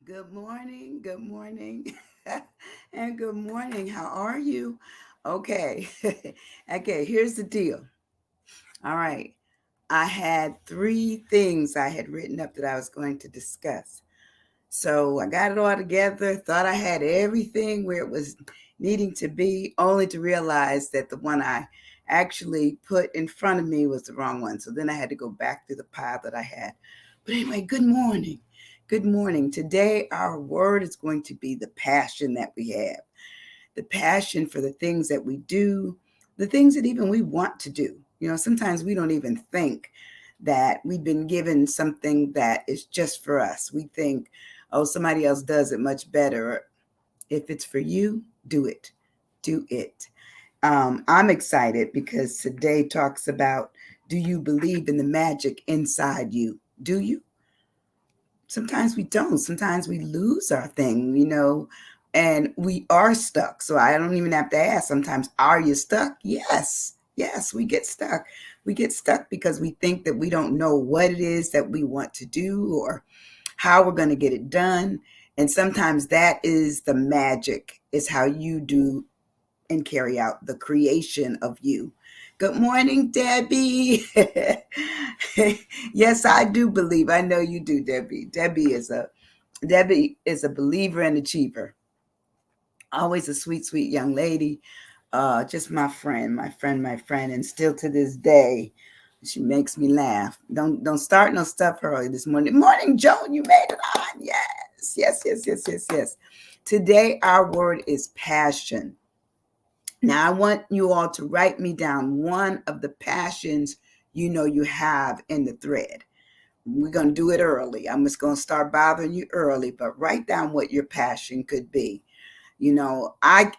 Good morning, and good morning. How are you? Okay, okay, here's the deal. All right, I had three things I had written up that I was going to discuss. So I got it all together, thought I had everything where it was needing to be, only to realize that the one I actually put in front of me was the wrong one. So then I had to go back through the pile that I had. But anyway, good morning. Good morning. Today, our word is going to be the passion that we have, the passion for the things that we do, the things that even we want to do. Sometimes we don't even think that we've been given something that is just for us. We think, oh, somebody else does it much better. If it's for you, do it. Do it. I'm excited because today talks about, do you believe in the magic inside you? Do you? Sometimes we don't. Sometimes we lose our thing, and we are stuck. So I don't even have to ask. Sometimes, are you stuck? Yes. Yes, we get stuck. We get stuck because we think that we don't know what it is that we want to do or how we're going to get it done. And sometimes that is the magic, is how you do and carry out the creation of you. Good morning, Debbie. Yes, I do believe. I know you do, Debbie. Debbie is a believer and achiever. Always a sweet, sweet young lady. Just my friend, and still to this day, she makes me laugh. Don't start no stuff early this morning. Morning, Joan, you made it on. Yes, yes, yes, yes, yes, yes. Today our word is passion. Now, I want you all to write me down one of the passions you have in the thread. We're going to do it early. I'm just going to start bothering you early, but write down what your passion could be. I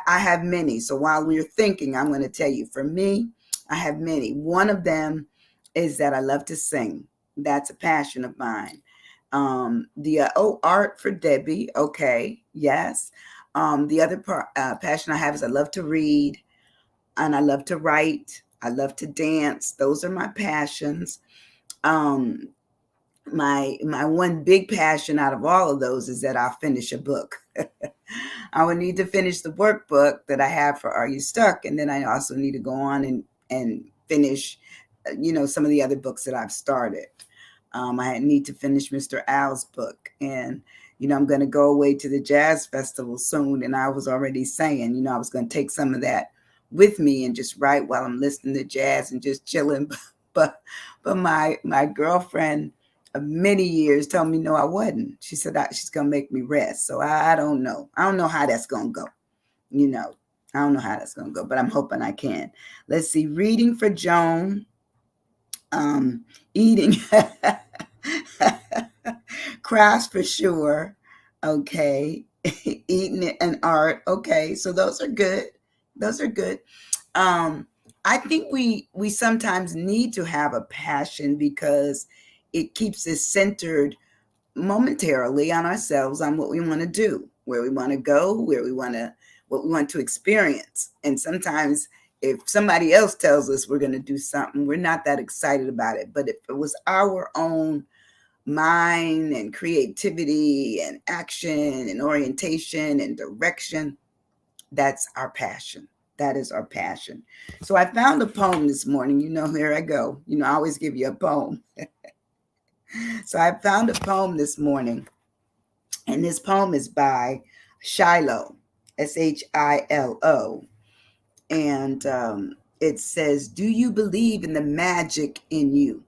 have many. So while we're thinking, I'm going to tell you. For me, I have many. One of them is that I love to sing. That's a passion of mine. Art for Debbie. Okay, yes. The other passion I have is I love to read and I love to write. I love to dance. Those are my passions. Um, my one big passion out of all of those is that I'll finish a book. I would need to finish the workbook that I have for Are You Stuck? And then I also need to go on and finish, some of the other books that I've started. I need to finish Mr. Al's book. And, I'm going to go away to the jazz festival soon. And I was already saying, I was going to take some of that with me and just write while I'm listening to jazz and just chilling. But, but my girlfriend of many years told me no, I wasn't. She said she's gonna make me rest. So I don't know. I don't know how that's gonna go. You know, I don't know how that's gonna go, but I'm hoping I can. Let's see. Reading for Joan. Eating. Crafts for sure. Okay. Eating it and art. Okay. So those are good. Those are good. Um, I think we sometimes need to have a passion because it keeps us centered momentarily on ourselves, on what we want to do, where we want to go, what we want to experience. And sometimes if somebody else tells us we're going to do something, we're not that excited about it. But if it was our own mind and creativity and action and orientation and direction, that's our passion. That is our passion. So I found a poem this morning. Here I go. I always give you a poem. So I found a poem this morning, and this poem is by Shiloh, Shilo. And it says, do you believe in the magic in you?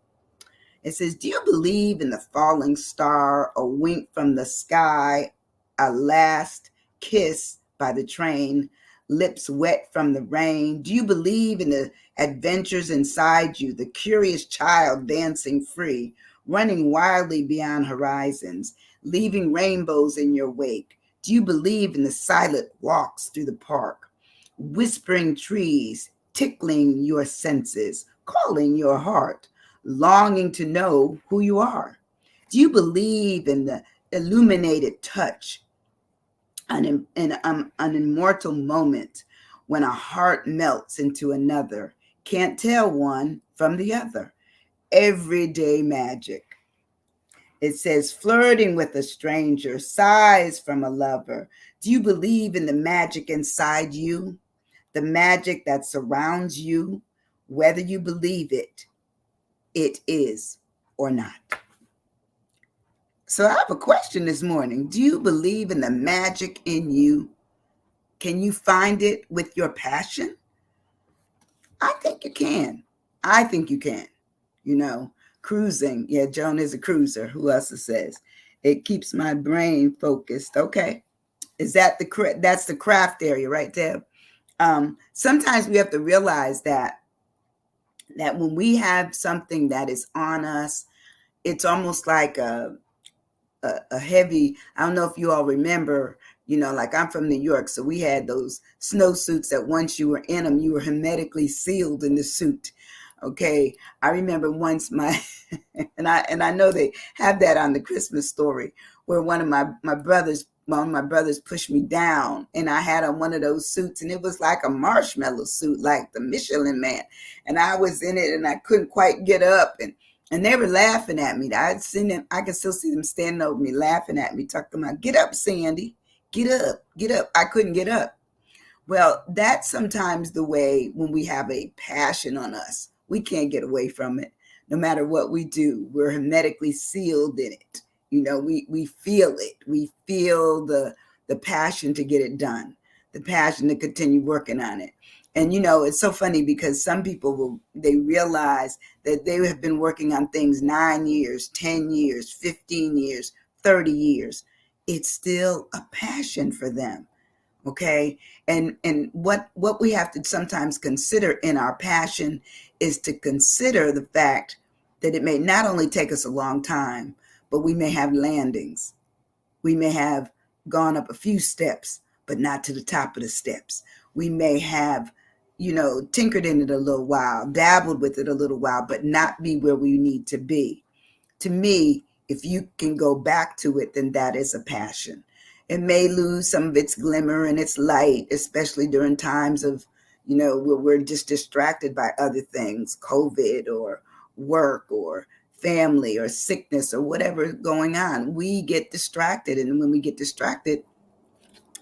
It says, do you believe in the falling star, a wink from the sky, a last kiss by the train, lips wet from the rain? Do you believe in the adventures inside you, the curious child dancing free, running wildly beyond horizons, leaving rainbows in your wake? Do you believe in the silent walks through the park, whispering trees, tickling your senses, calling your heart, longing to know who you are? Do you believe in the illuminated touch, an immortal moment when a heart melts into another? Can't tell one from the other. Everyday magic. It says, flirting with a stranger, sighs from a lover. Do you believe in the magic inside you? The magic that surrounds you, whether you believe it is or not. So I have a question this morning. Do you believe in the magic in you? Can you find it with your passion? I think you can. I think you can. You know, cruising. Yeah, Joan is a cruiser. Who else says? It keeps my brain focused. Okay. Is that that's the craft area, right, Deb? Sometimes we have to realize that when we have something that is on us, it's almost like a heavy. I don't know if you all remember. Like I'm from New York, so we had those snowsuits that once you were in them, you were hermetically sealed in the suit. Okay, I remember once and I know they have that on the Christmas Story, where one of my brothers pushed me down, and I had on one of those suits, and it was like a marshmallow suit, like the Michelin Man, and I was in it, and I couldn't quite get up, and they were laughing at me. I'd seen them. I can still see them standing over me, laughing at me, talking about, "Get up, Sandy, get up, get up." I couldn't get up. Well, that's sometimes the way when we have a passion on us. We can't get away from it. No matter what we do, we're hermetically sealed in it. We feel it. We feel the passion to get it done, the passion to continue working on it. And it's so funny because some people they realize that they have been working on things 9 years, 10 years, 15 years, 30 years. It's still a passion for them. Okay. And what we have to sometimes consider in our passion is to consider the fact that it may not only take us a long time, but we may have landings. We may have gone up a few steps, but not to the top of the steps. We may have, tinkered in it a little while, dabbled with it a little while, but not be where we need to be. To me, if you can go back to it, then that is a passion. It may lose some of its glimmer and its light, especially during times of, where we're just distracted by other things, COVID or work or family or sickness or whatever is going on. We get distracted. And when we get distracted,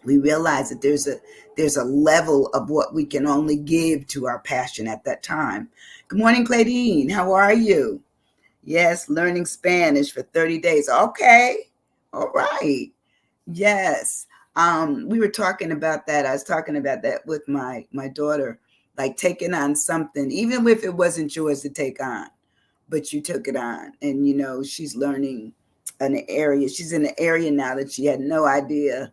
we realize that there's a level of what we can only give to our passion at that time. Good morning, Claudine. How are you? Yes, learning Spanish for 30 days. Okay. All right. Yes. We were talking about that. I was talking about that with my daughter, like taking on something, even if it wasn't yours to take on, but you took it on. And she's learning an area. She's in an area now that she had no idea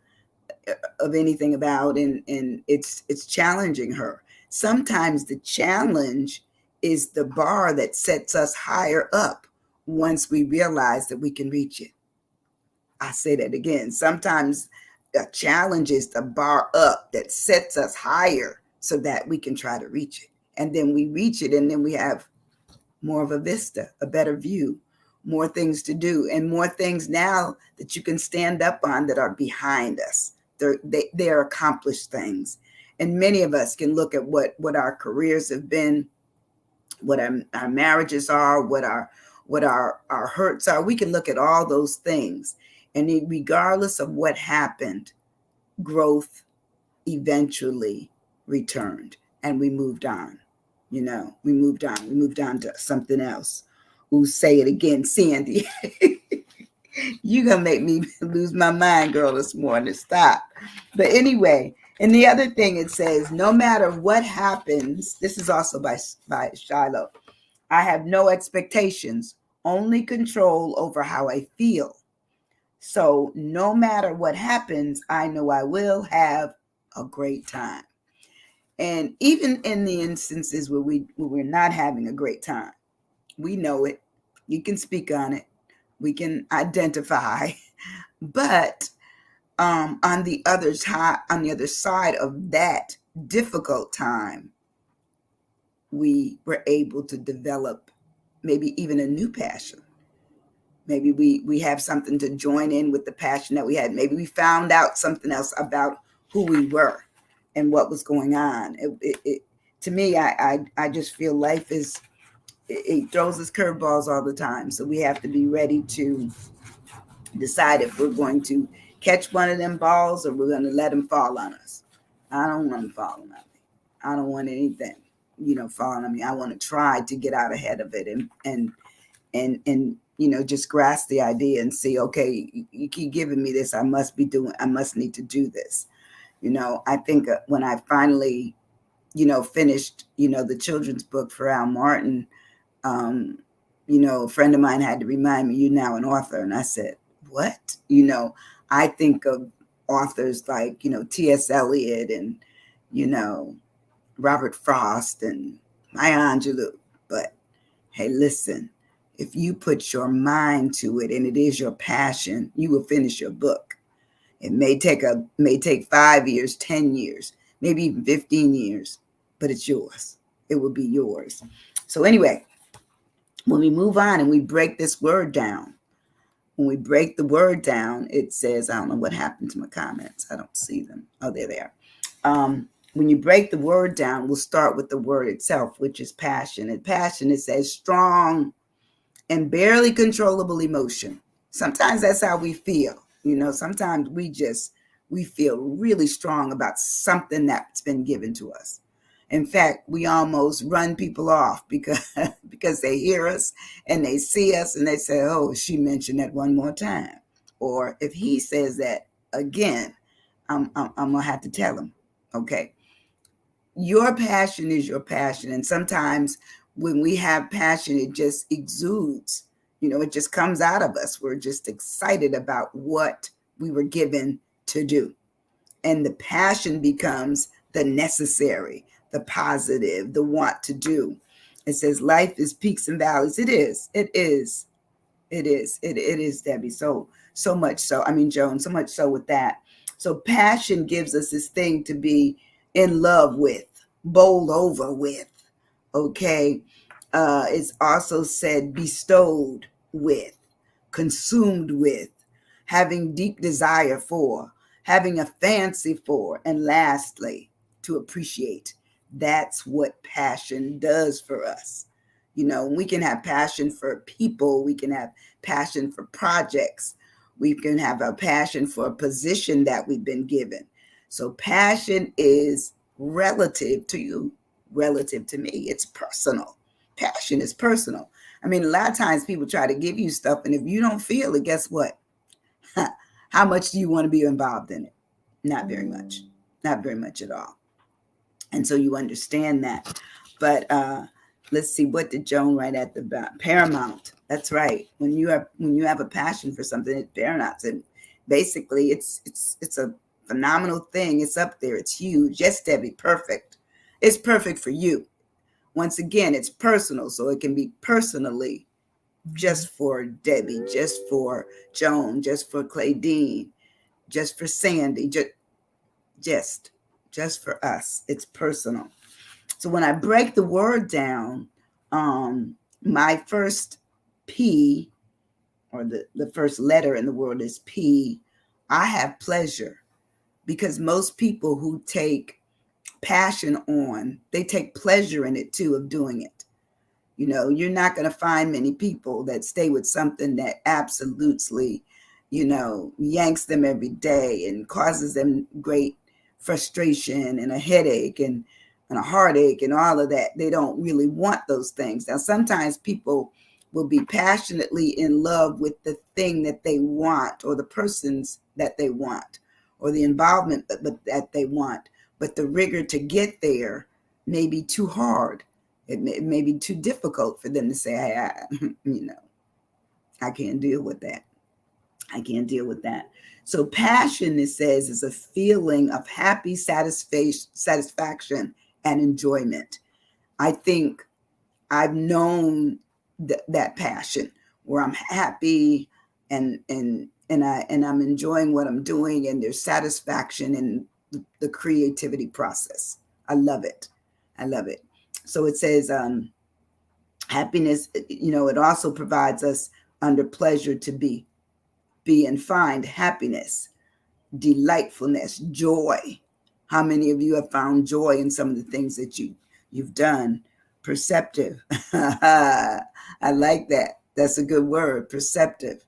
of anything about, and it's challenging her. Sometimes the challenge is the bar that sets us higher up once we realize that we can reach it. I say that again. Sometimes the challenge is the bar up that sets us higher so that we can try to reach it. And then we reach it, and then we have more of a vista, a better view, more things to do, and more things now that you can stand up on that are behind us. They're accomplished things. And many of us can look at what our careers have been, what our marriages are, what our hurts are. We can look at all those things. And regardless of what happened, growth eventually returned, and we moved on. We moved on. We moved on to something else. Ooh, say it again, Sandy. You're going to make me lose my mind, girl, this morning. Stop. But anyway, and the other thing it says, no matter what happens, this is also by Shiloh, I have no expectations, only control over how I feel. So no matter what happens, I know I will have a great time. And even in the instances where we're not having a great time, we know it. You can speak on it. We can identify. But on the other side of that difficult time, we were able to develop maybe even a new passion. Maybe we have something to join in with the passion that we had. Maybe we found out something else about who we were and what was going on. To me, I just feel life it throws us curveballs all the time. So we have to be ready to decide if we're going to catch one of them balls or we're going to let them fall on us. I don't want them falling on me. I don't want anything, falling on me. I want to try to get out ahead of it and just grasp the idea and see, okay, you keep giving me this. I must need to do this. I think when I finally, finished, the children's book for Al Martin, a friend of mine had to remind me, you're now an author. And I said, what? I think of authors like, T.S. Eliot and, Robert Frost and Maya Angelou. But hey, listen, if you put your mind to it and it is your passion, you will finish your book. It may take 5 years, 10 years, maybe even 15 years, but it's yours. It will be yours. So anyway, when we move on and we break this word down, when we break the word down, it says, I don't know what happened to my comments. I don't see them. Oh, there they are. When you break the word down, we'll start with the word itself, which is passion. And passion, it says strong and barely controllable emotion. Sometimes that's how we feel. Sometimes we feel really strong about something that's been given to us. In fact, we almost run people off because they hear us and they see us and they say, oh, she mentioned that one more time. Or if he says that again, I'm going to have to tell him, okay, your passion is your passion. And sometimes when we have passion, it just exudes, it just comes out of us. We're just excited about what we were given to do. And the passion becomes the necessary, the positive, the want to do. It says life is peaks and valleys. It is, Debbie. So much so. I mean, Joan, so much so with that. So passion gives us this thing to be in love with, bowled over with. Okay. It's also said bestowed with, consumed with, having deep desire for, having a fancy for, and lastly, to appreciate. That's what passion does for us. We can have passion for people. We can have passion for projects. We can have a passion for a position that we've been given. So passion is relative to you, relative to me. It's personal. Passion is personal. I mean, a lot of times people try to give you stuff, and if you don't feel it, guess what? How much do you want to be involved in it? Not very much. Not very much at all. And so you understand that. But let's see, what did Joan write at the back? Paramount. That's right. When you have a passion for something, it's paramount. And basically, it's a phenomenal thing. It's up there. It's huge. Yes, Debbie, perfect. It's perfect for you. Once again, it's personal, so it can be personally just for Debbie, just for Joan, just for Claydine, just for Sandy, just for us. It's personal. So when I break the word down, my first P, or the first letter in the word is P. I have pleasure, because most people who take passion on, they take pleasure in it too, of doing it. You're not going to find many people that stay with something that absolutely, yanks them every day and causes them great frustration and a headache and a heartache and all of that. They don't really want those things. Now, sometimes people will be passionately in love with the thing that they want, or the persons that they want, or the involvement that they want. But the rigor to get there may be too hard. It may be too difficult for them to say, I can't deal with that. I can't deal with that. So passion, it says, is a feeling of happy satisfaction and enjoyment. I think I've known that passion where I'm happy and I'm enjoying what I'm doing, and there's satisfaction in the creativity process. I love it. So it says happiness, it also provides us under pleasure to be and find happiness, delightfulness, joy. How many of you have found joy in some of the things that you've done? Perceptive. I like that. That's a good word, perceptive.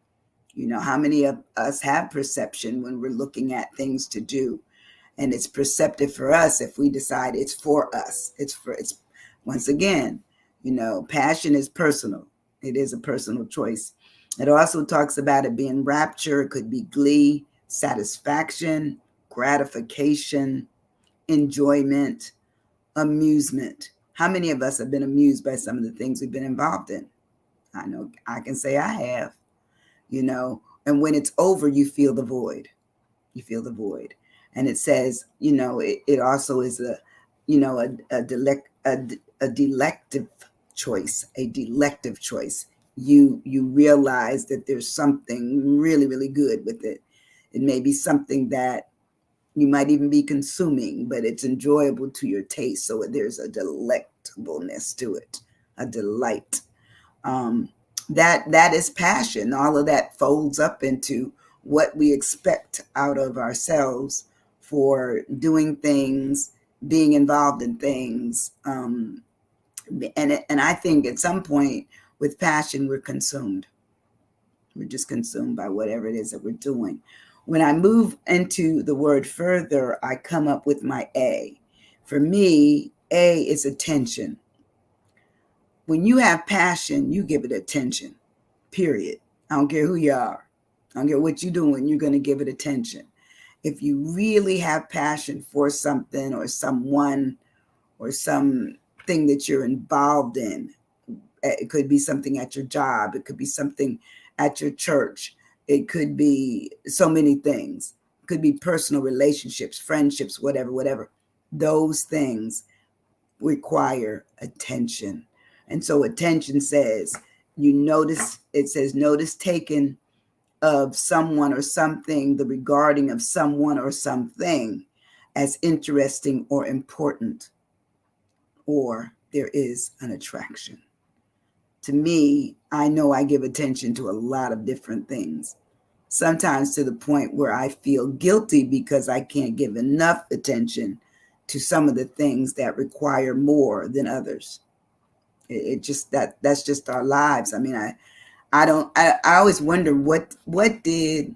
You know, how many of us have perception when we're looking at things to do? And it's perceptive for us if we decide it's for us. It's once again, you know, passion is personal. It is a personal choice. It also talks about it being rapture. It could be glee, satisfaction, gratification, enjoyment, amusement. How many of us have been amused by some of the things we've been involved in? I know I can say I have, you know, and when it's over, you feel the void. You feel the void. And it says, you know, it also is a, you know, a delective choice, a delective choice. You realize that there's something really, really good with it. It may be something that you might even be consuming, but it's enjoyable to your taste. So there's a delectableness to it, a delight. Um, that is passion. All of that folds up into what we expect out of ourselves for doing things, being involved in things. And I think at some point with passion, we're consumed. We're just consumed by whatever it is that we're doing. When I move into the word further, I come up with my A. For me, A is attention. When you have passion, you give it attention, period. I don't care who you are. I don't care what you're doing, you're going to give it attention. If you really have passion for something or someone or something that you're involved in, it could be something at your job, it could be something at your church, it could be so many things. It could be personal relationships, friendships, whatever. Those things require attention. And so attention says, you notice, it says, notice taken of someone or something, the regarding of someone or something as interesting or important, or there is an attraction. To me, I know I give attention to a lot of different things, sometimes to the point where I feel guilty because I can't give enough attention to some of the things that require more than others. It just that's just our lives. I mean, I always wonder what did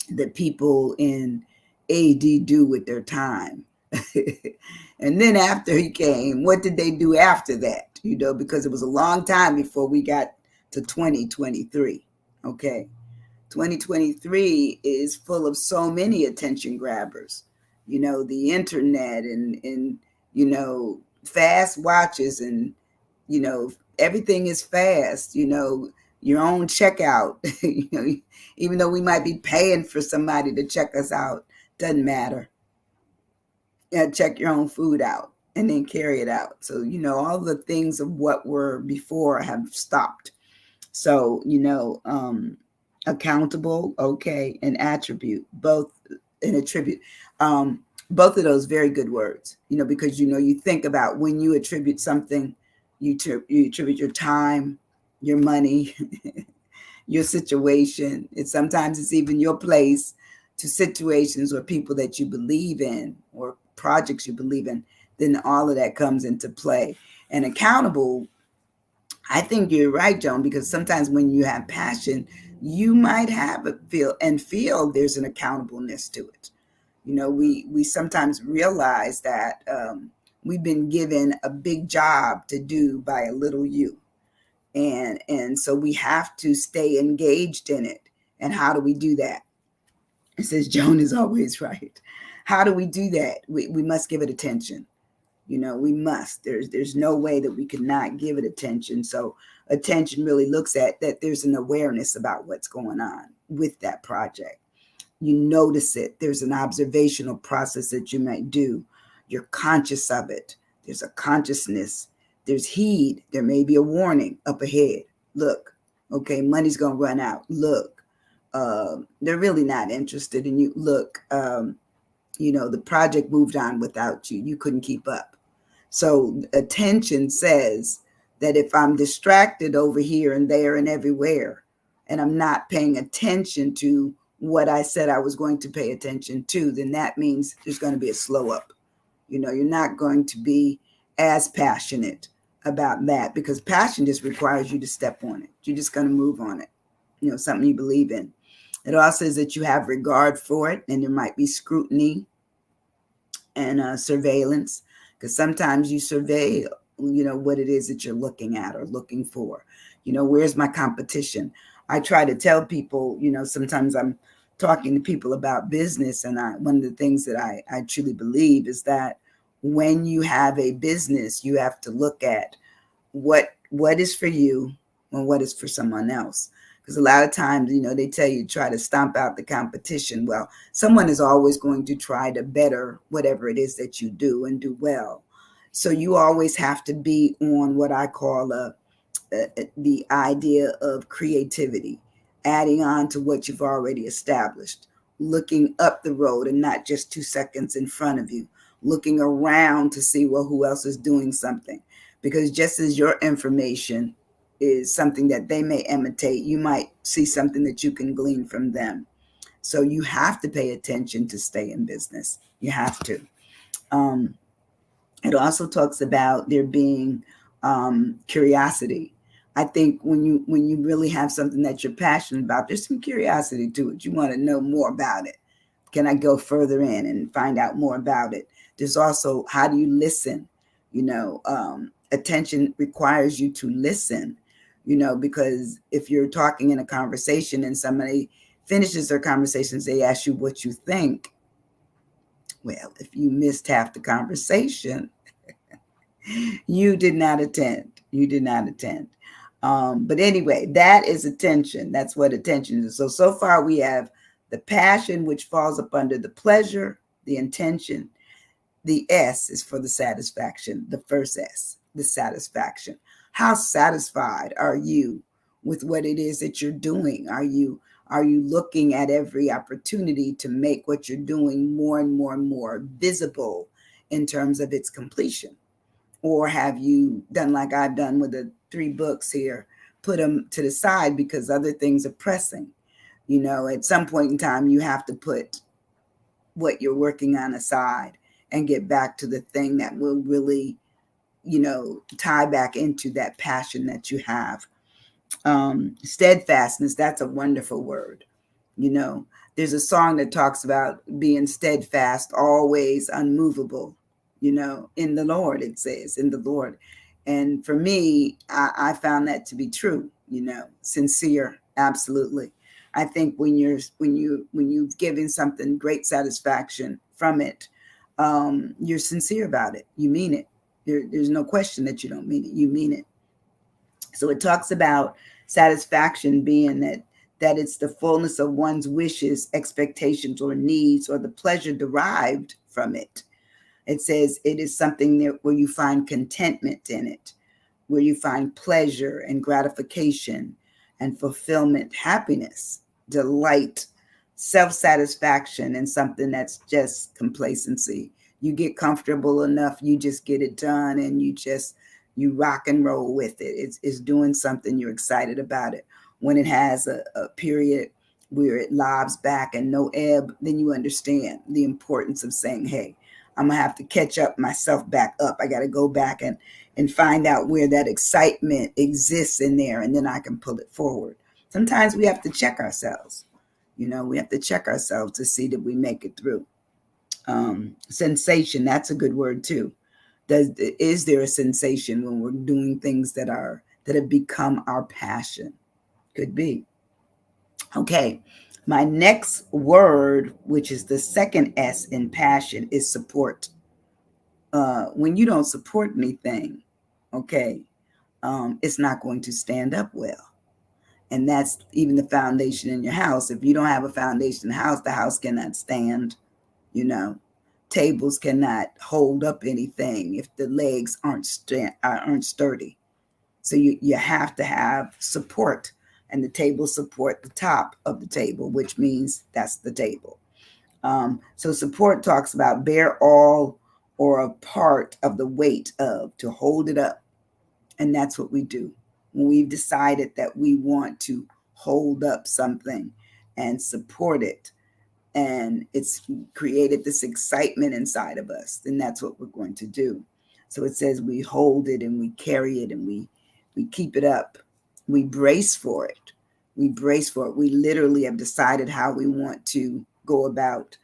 the people in AD do with their time. And then after he came, what did they do after that? You know, because it was a long time before we got to 2023. Okay. 2023 is full of so many attention grabbers. You know, the internet and you know, fast watches and, you know, everything is fast, you know, your own checkout. You know, even though we might be paying for somebody to check us out, doesn't matter. Yeah, check your own food out and then carry it out. So, you know, all the things of what were before have stopped. So, you know, accountable, okay, and attribute, both an attribute. Both of those very good words, you know, because, you know, you think about when you attribute something, you attribute your time, your money, your situation. Sometimes it's even your place to situations or people that you believe in or projects you believe in. Then all of that comes into play. And accountable, I think you're right, Joan, because sometimes when you have passion, you might have a feel there's an accountableness to it. You know, we sometimes realize that we've been given a big job to do by a little you, and so we have to stay engaged in it. And how do we do that? It says Joan is always right. How do we do that? We must give it attention. You know, we must. There's no way that we could not give it attention. So attention really looks at that there's an awareness about what's going on with that project. You notice it. There's an observational process that you might do. You're conscious of it. There's a consciousness. There's heed. There may be a warning up ahead. Look, okay, money's going to run out. Look, they're really not interested in you. Look, you know, the project moved on without you. You couldn't keep up. So attention says that if I'm distracted over here and there and everywhere, and I'm not paying attention to what I said I was going to pay attention to, then that means there's going to be a slow up. You know, you're not going to be as passionate about that because passion just requires you to step on it. You're just going to move on it. something you believe in. It also says that you have regard for it, and there might be scrutiny and surveillance, because sometimes you survey, what it is that you're looking at or looking for. Where's my competition? I try to tell people, sometimes I'm talking to people about business, and one of the things that I truly believe is that when you have a business, you have to look at what is for you and what is for someone else. Because a lot of times, they tell you try to stomp out the competition. Well, someone is always going to try to better whatever it is that you do and do well. So you always have to be on what I call the idea of creativity, adding on to what you've already established, looking up the road and not just 2 seconds in front of you, looking around to see, well, who else is doing something. Because just as your information is something that they may imitate, you might see something that you can glean from them. So you have to pay attention to stay in business. You have to. It also talks about there being curiosity. I think when you really have something that you're passionate about, there's some curiosity to it. You want to know more about it. Can I go further in and find out more about it? There's also, how do you listen? Attention requires you to listen, because if you're talking in a conversation and somebody finishes their conversations, they ask you what you think. Well, if you missed half the conversation, you did not attend. You did not attend. But anyway, that is attention. That's what attention is. So far we have the passion, which falls up under the pleasure, the intention. The S is for the satisfaction, the first S, the satisfaction. How satisfied are you with what it is that you're doing? Are you looking at every opportunity to make what you're doing more and more and more visible in terms of its completion? Or have you done like I've done with the 3 books here, put them to the side because other things are pressing? At some point in time, you have to put what you're working on aside and get back to the thing that will really, tie back into that passion that you have. Steadfastness, that's a wonderful word. There's a song that talks about being steadfast, always unmovable, in the Lord, it says, in the Lord. And for me, I found that to be true, sincere, absolutely. I think when you've given something great satisfaction from it, you're sincere about it. You mean it. There's no question that you don't mean it. You mean it. So it talks about satisfaction being that it's the fullness of one's wishes, expectations, or needs, or the pleasure derived from it. It says it is something where you find contentment in it, where you find pleasure and gratification and fulfillment, happiness, delight, self-satisfaction, and something that's just complacency. You get comfortable enough, you just get it done, and you rock and roll with it. It's doing something, you're excited about it. When it has a period where it lobs back and no ebb, then you understand the importance of saying, hey, I'm gonna have to catch up myself back up. I got to go back and find out where that excitement exists in there, and then I can pull it forward. Sometimes we have to check ourselves. We have to check ourselves to see that we make it through. Sensation, that's a good word too. Is there a sensation when we're doing things that have become our passion? Could be. Okay. My next word, which is the second S in passion, is support. When you don't support anything, okay, it's not going to stand up well. And that's even the foundation in your house. If you don't have a foundation in the house cannot stand. Tables cannot hold up anything if the legs aren't sturdy. So you have to have support, and the table support the top of the table, which means that's the table. So support talks about bear all or a part of the weight of, to hold it up. And that's what we do when we've decided that we want to hold up something and support it, and it's created this excitement inside of us, then that's what we're going to do. So it says we hold it and we carry it and we keep it up. We brace for it. we brace for it. We literally have decided how we want to go about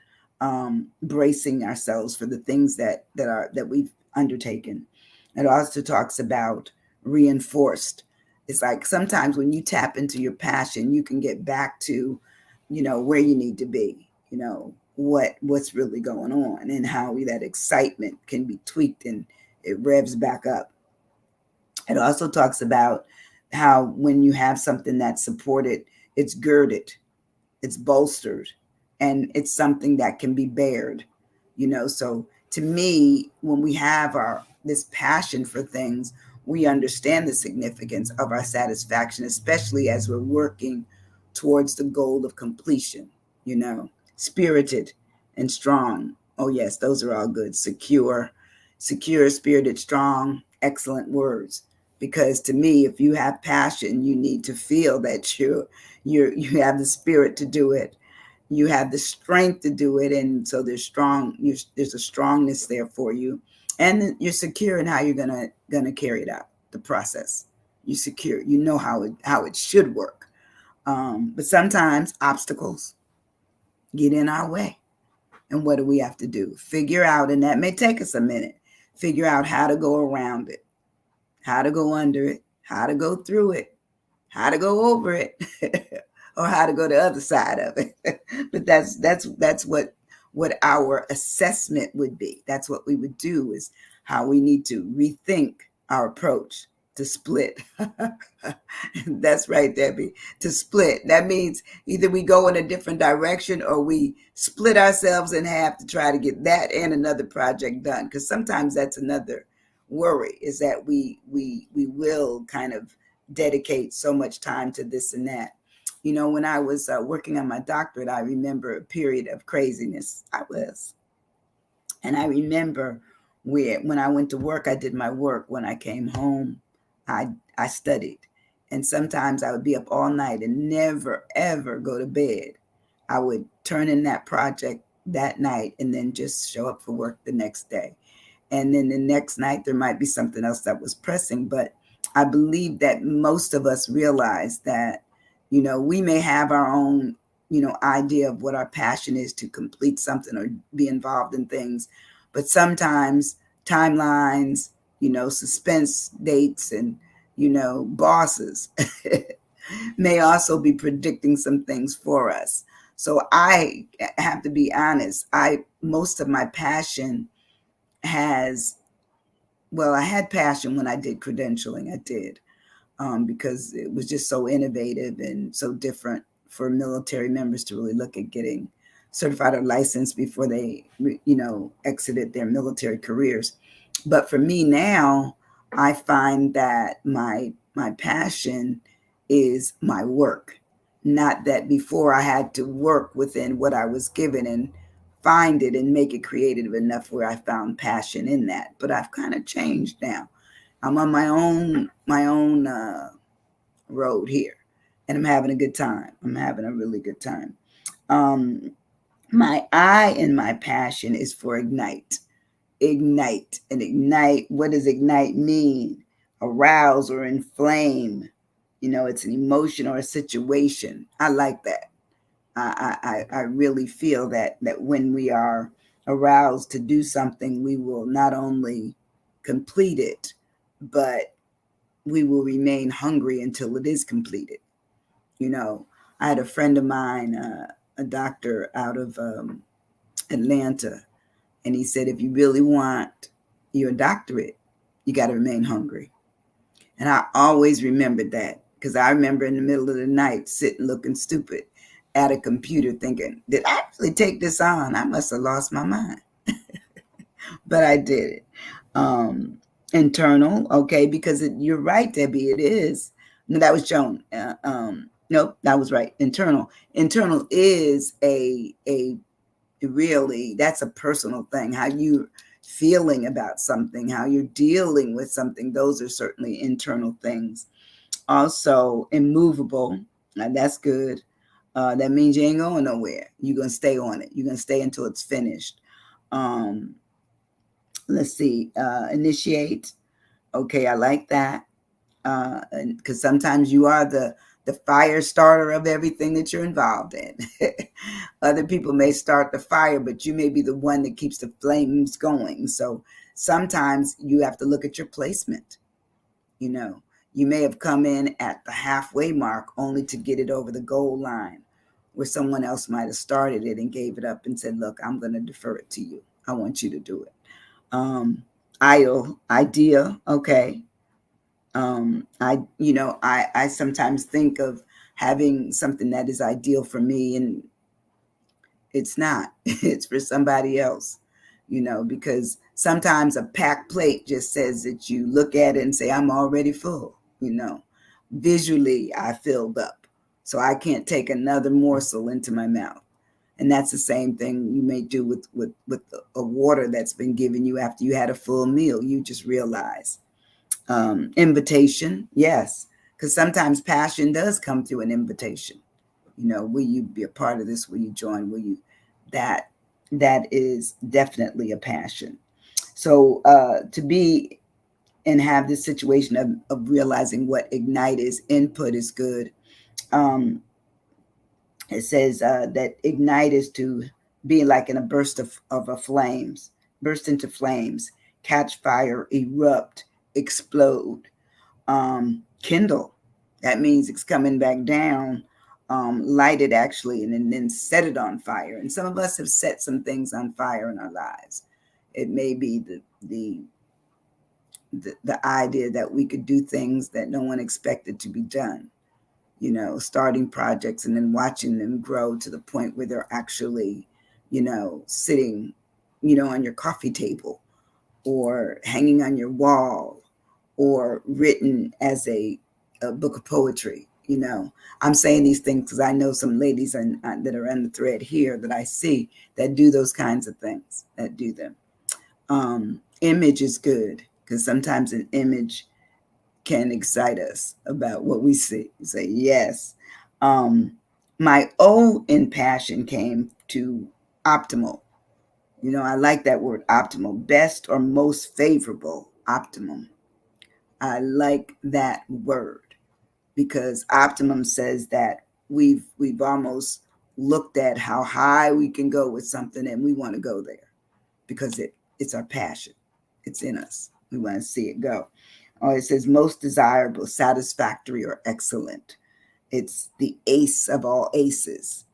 bracing ourselves for the things that we've undertaken. It also talks about reinforced. It's like sometimes when you tap into your passion, you can get back to, where you need to be, what's really going on, and how that excitement can be tweaked and it revs back up. It also talks about how when you have something that's supported, it's girded, it's bolstered, and it's something that can be bared. So to me, when we have our this passion for things, we understand the significance of our satisfaction, especially as we're working towards the goal of completion. Spirited and strong. Oh yes, those are all good. Secure, spirited, strong, excellent words. Because to me, if you have passion, you need to feel that you have the spirit to do it, you have the strength to do it, and so there's a strongness there for you, and you're secure in how you're gonna carry it out, the process. You're secure, how it should work. But sometimes obstacles get in our way, and what do we have to do? Figure out, and that may take us a minute, figure out how to go around it, how to go under it, how to go through it, how to go over it, or how to go the other side of it. But that's what our assessment would be. That's what we would do, is how we need to rethink our approach to split. That's right, Debbie. To split. That means either we go in a different direction or we split ourselves in half to try to get that and another project done. Because sometimes that's another worry, is that we will kind of dedicate so much time to this and that. When I was working on my doctorate, I remember a period of craziness. And I remember when I went to work, I did my work. When I came home, I studied. And sometimes I would be up all night and never, ever go to bed. I would turn in that project that night and then just show up for work the next day. And then the next night, there might be something else that was pressing. But I believe that most of us realize that, we may have our own, idea of what our passion is to complete something or be involved in things. But sometimes timelines, suspense dates, and, bosses may also be predicting some things for us. So I have to be honest. Most of my passion has, well, I had passion when I did credentialing. I did, because it was just so innovative and so different for military members to really look at getting certified or licensed before they, exited their military careers. But for me now, I find that my passion is my work. Not that before I had to work within what I was given and find it and make it creative enough where I found passion in that. But I've kind of changed now. I'm on my own road here, and I'm having a good time. I'm having a really good time. Um, my I and my passion is for ignite. Ignite and ignite. What does ignite mean? Arouse or inflame. It's an emotion or a situation. I like that. I really feel that when we are aroused to do something, we will not only complete it, but we will remain hungry until it is completed. I had a friend of mine, a doctor out of Atlanta, and he said, if you really want your doctorate, you got to remain hungry. And I always remembered that, because I remember in the middle of the night sitting looking stupid at a computer thinking, did I really take this on? I must have lost my mind. But I did it. Um, Internal, okay, because you're right, Debbie, it is. No, that was Joan. Nope, that was right. Internal. Internal is a really, that's a personal thing. How you feeling about something, how you're dealing with something, those are certainly internal things. Also, immovable, now that's good. That means you ain't going nowhere. You're gonna stay on it. You're gonna stay until it's finished. Um, let's see. Initiate. Okay, I like that. Because sometimes you are the the fire starter of everything that you're involved in. Other people may start the fire, but you may be the one that keeps the flames going. So sometimes you have to look at your placement. You know, you may have come in at the halfway mark only to get it over the goal line, where someone else might have started it and gave it up and said, look, I'm going to defer it to you. I want you to do it. Idea. Okay. I sometimes think of having something that is ideal for me, and it's not. It's for somebody else, because sometimes a packed plate just says that you look at it and say, I'm already full. Visually I filled up, so I can't take another morsel into my mouth. And that's the same thing you may do with a water that's been given you after you had a full meal. You just realize. Invitation, yes, because sometimes passion does come through an invitation. Will you be a part of this? Will you join? Will you? That is definitely a passion. So to be and have this situation of realizing what ignite is, input is good. It says that ignite is to be like in a burst of a flames, burst into flames, catch fire, erupt, explode, kindle. That means it's coming back down, light it actually, and then set it on fire. And some of us have set some things on fire in our lives. It may be the idea that we could do things that no one expected to be done. Starting projects and then watching them grow to the point where they're actually, sitting, on your coffee table or hanging on your wall or written as a book of poetry. I'm saying these things because I know some ladies that are on the thread here that I see that do those kinds of things, that do them. Image is good because sometimes an image can excite us about what we see. Say yes. My O in passion came to optimal. I like that word, optimal. Best or most favorable, optimum. I like that word because optimum says that we've almost looked at how high we can go with something, and we want to go there because it's our passion. It's in us. We want to see it go. Oh, it says most desirable, satisfactory, or excellent. It's the ace of all aces.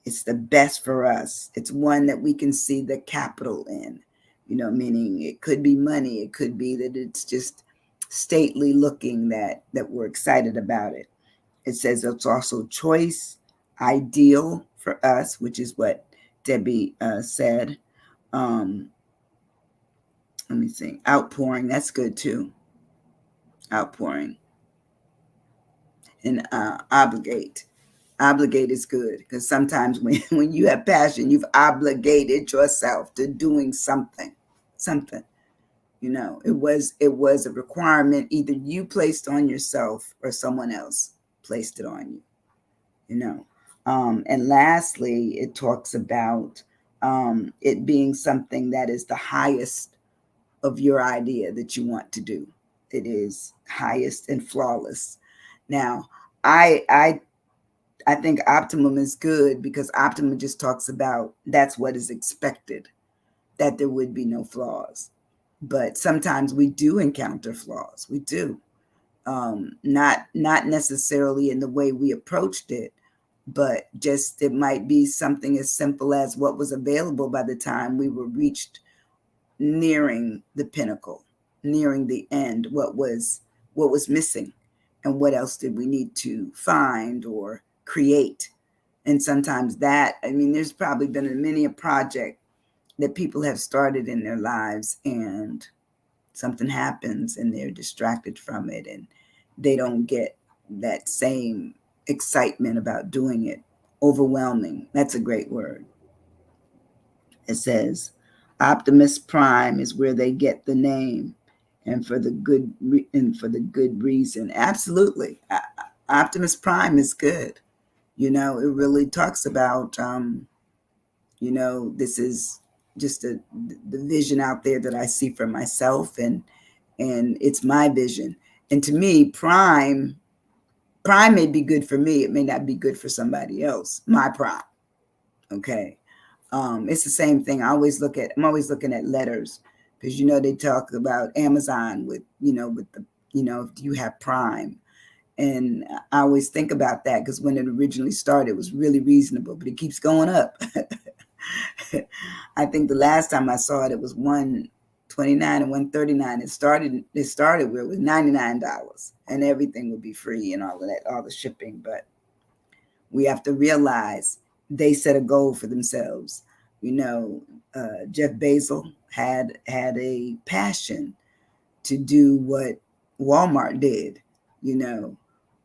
It's the best for us. It's one that we can see the capital in, meaning it could be money. It could be that it's just stately looking that we're excited about it. It says it's also choice, ideal for us, which is what Debbie said. Let me see. Outpouring, that's good too. Outpouring. And obligate. Obligate is good because sometimes when you have passion, you've obligated yourself to doing something. It was a requirement either you placed on yourself or someone else placed it on you. And lastly, it talks about it being something that is the highest of your idea that you want to do. It is highest and flawless. Now, I think optimum is good because optimum just talks about that's what is expected, that there would be no flaws. But sometimes we do encounter flaws. We do. Not necessarily in the way we approached it, but just it might be something as simple as what was available by the time we were reached nearing the pinnacle, nearing the end, what was missing, and what else did we need to find or create. And sometimes there's probably been many a project that people have started in their lives and something happens and they're distracted from it and they don't get that same excitement about doing it. Overwhelming, that's a great word. It says Optimus Prime is where they get the name, and for the good reason. Absolutely, Optimus Prime is good. It really talks about this is just the vision out there that I see for myself, and it's my vision. And to me, Prime Prime may be good for me. It may not be good for somebody else. My prime. Okay. It's the same thing. I'm always looking at letters because, they talk about Amazon with the, if you have Prime. And I always think about that because when it originally started, it was really reasonable, but it keeps going up. I think the last time I saw it, it was 129 and 139. It started where it was $99 and everything would be free and all of that, all the shipping. But we have to realize they set a goal for themselves. Jeff Bezos had a passion to do what Walmart did.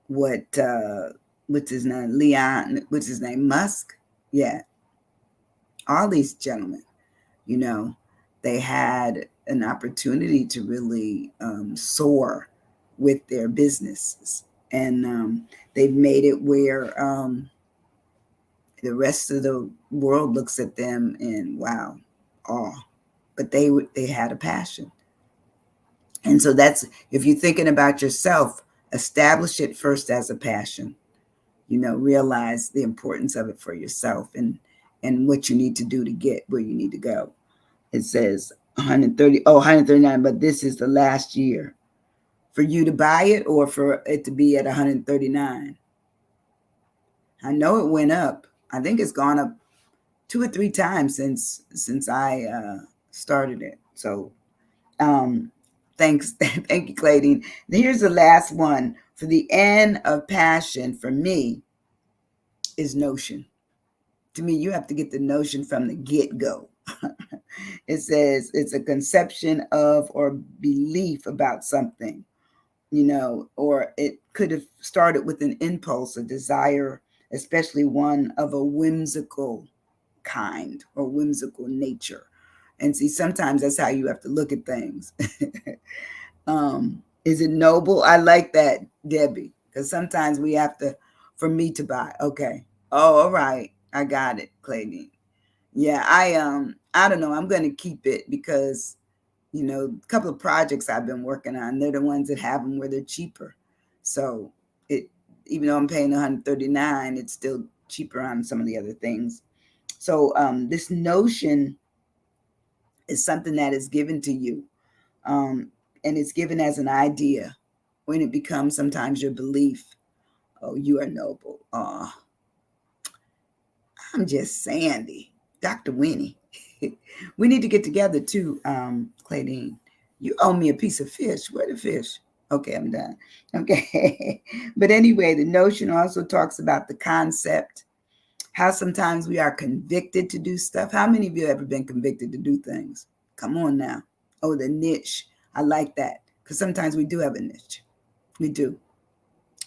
What's his name? What's his name? Musk? Yeah. All these gentlemen, they had an opportunity to really soar with their businesses. And they've made it where the rest of the world looks at them and wow, awe. But they had a passion. And so that's, if you're thinking about yourself, establish it first as a passion. Realize the importance of it for yourself and what you need to do to get where you need to go. It says 139, but this is the last year for you to buy it or for it to be at 139. I know it went up. I think it's gone up 2 or 3 times since I started it. So thanks. Thank you, Claydine. Here's the last one. For the N of passion, for me, is notion. To me, you have to get the notion from the get-go. It says it's a conception of or belief about something, or it could have started with an impulse, a desire, especially one of a whimsical kind or whimsical nature. And see, sometimes that's how you have to look at things. Is it noble? I like that, Debbie, because sometimes we have to, for me to buy. Okay. Oh, all right. I got it, Claydine. Yeah, I don't know. I'm going to keep it because, a couple of projects I've been working on, they're the ones that have them where they're cheaper. So even though I'm paying 139, it's still cheaper on some of the other things. So this notion is something that is given to you. And it's given as an idea when it becomes sometimes your belief. Oh, you are noble. I'm just Sandy. Dr. Winnie. We need to get together too, Claydine. You owe me a piece of fish. Where the fish? Okay, I'm done. Okay. But anyway, the notion also talks about the concept, how sometimes we are convicted to do stuff. How many of you have ever been convicted to do things? Come on now. Oh, the niche. I like that because sometimes we do have a niche. We do.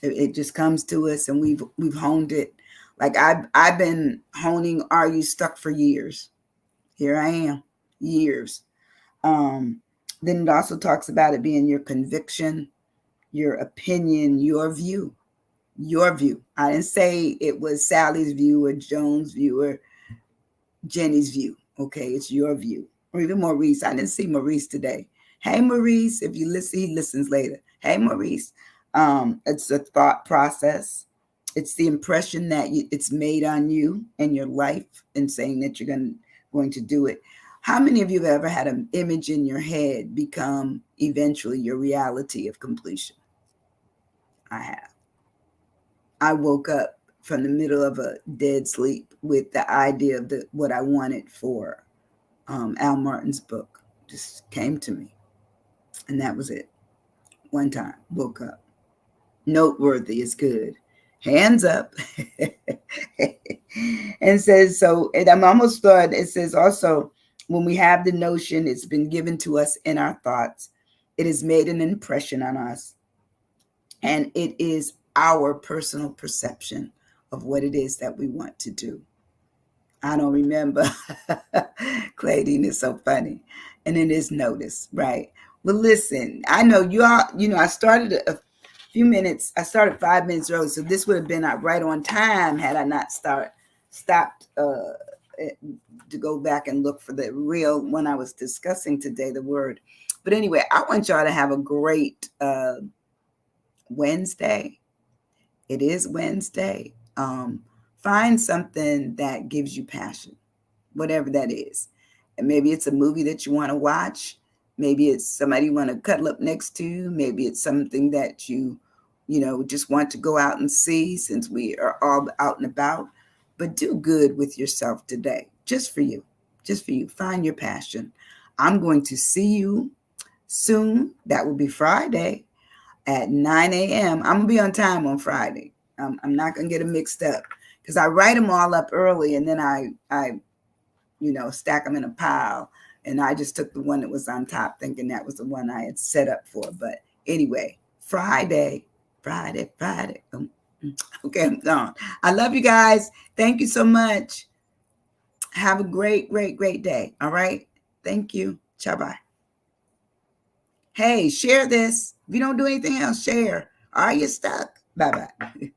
It just comes to us and we've honed it. Like I've been honing Are You Stuck for years. Here I am, years. Then it also talks about it being your conviction, your opinion, your view. Your view. I didn't say it was Sally's view or Joan's view or Jenny's view. Okay, it's your view. Or even Maurice. I didn't see Maurice today. Hey, Maurice, if you listen, he listens later. Hey, Maurice. It's a thought process. It's the impression that it's made on you and your life and saying that you're going to do it. How many of you have ever had an image in your head become eventually your reality of completion? I have. I woke up from the middle of a dead sleep with the idea of what I wanted for Al Martin's book. Just came to me. And that was it. One time, woke up. Noteworthy is good. Hands up. And says, so, and I'm almost done. It says also, when we have the notion, it's been given to us in our thoughts. It has made an impression on us. And it is our personal perception of what it is that we want to do. I don't remember. Claydine is so funny. And it is notice, right? Well, listen, I know you all, I started a few minutes. I started 5 minutes early. So this would have been right on time had I not stopped to go back and look for the real one I was discussing today, the word. But anyway, I want y'all to have a great Wednesday. It is Wednesday. Find something that gives you passion, whatever that is. And maybe it's a movie that you want to watch. Maybe it's somebody you want to cuddle up next to. Maybe it's something that just want to go out and see, since we are all out and about. But do good with yourself today, just for you. Just for you. Find your passion. I'm going to see you soon. That will be Friday at 9 a.m. I'm going to be on time on Friday. I'm not going to get them mixed up, because I write them all up early, and then I stack them in a pile. And I just took the one that was on top, thinking that was the one I had set up for. But anyway, Friday. Okay, I'm gone. I love you guys. Thank you so much. Have a great, great, great day. All right. Thank you. Ciao, bye. Hey, share this. If you don't do anything else, share. Are you stuck? Bye-bye.